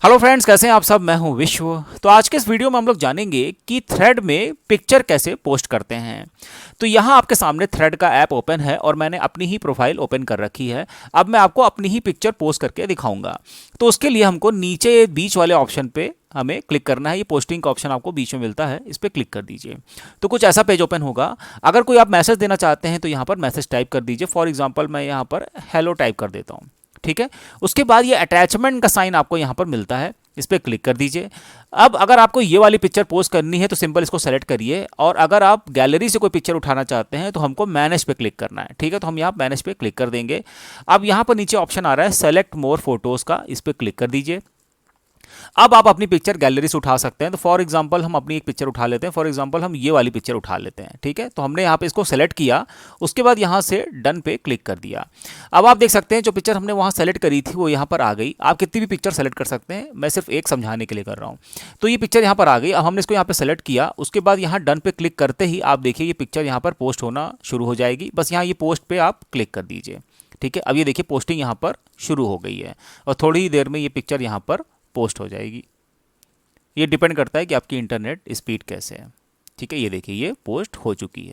Hello friends, कैसे हैं आप सब। मैं हूं विश्व। तो आज के इस वीडियो में हम लोग जानेंगे कि थ्रेड में पिक्चर कैसे पोस्ट करते हैं। तो यहाँ आपके सामने थ्रेड का ऐप ओपन है और मैंने अपनी ही प्रोफाइल ओपन कर रखी है। अब मैं आपको अपनी ही पिक्चर पोस्ट करके दिखाऊंगा। तो उसके लिए हमको नीचे बीच वाले ऑप्शन पे हमें क्लिक करना है। ये पोस्टिंग का ऑप्शन आपको बीच में मिलता है, इस पर क्लिक कर दीजिए। तो कुछ ऐसा पेज ओपन होगा। अगर कोई आप मैसेज देना चाहते हैं तो यहाँ पर मैसेज टाइप कर दीजिए। फॉर एग्जाम्पल मैं यहाँ पर हेलो टाइप कर देता हूँ। ठीक है। उसके बाद ये अटैचमेंट का साइन आपको यहाँ पर मिलता है, इस पर क्लिक कर दीजिए। अब अगर आपको ये वाली पिक्चर पोस्ट करनी है तो सिंपल इसको सेलेक्ट करिए, और अगर आप गैलरी से कोई पिक्चर उठाना चाहते हैं तो हमको मैनेज पे क्लिक करना है। ठीक है, तो हम यहाँ मैनेज पे क्लिक कर देंगे। अब यहाँ पर नीचे ऑप्शन आ रहा है सेलेक्ट मोर फोटोज का, इस पर क्लिक कर दीजिए। अब आप अपनी पिक्चर गैलरी से उठा सकते हैं। तो फॉर एग्जांपल हम अपनी एक पिक्चर उठा लेते हैं। फॉर एग्जांपल हम ये वाली पिक्चर उठा लेते हैं। ठीक है, तो हमने यहाँ पे इसको सेलेक्ट किया, उसके बाद यहाँ से डन पे क्लिक कर दिया। अब आप देख सकते हैं जो पिक्चर हमने वहाँ सेलेक्ट करी थी वो यहाँ पर आ गई। आप कितनी भी पिक्चर सेलेक्ट कर सकते हैं, मैं सिर्फ एक समझाने के लिए कर रहा हूँ। तो ये पिक्चर यहाँ पर आ गई। अब हमने इसको यहाँ पे सेलेक्ट किया, उसके बाद यहाँ डन पे क्लिक करते ही आप देखिए ये पिक्चर यहाँ पर पोस्ट होना शुरू हो जाएगी। बस यहाँ ये पोस्ट पे आप क्लिक कर दीजिए। ठीक है, अब ये देखिए पोस्टिंग यहाँ पर शुरू हो गई है और थोड़ी ही देर में ये पिक्चर यहाँ पर पोस्ट हो जाएगी। ये डिपेंड करता है कि आपकी इंटरनेट स्पीड कैसे है। ठीक है, ये देखिए ये पोस्ट हो चुकी है।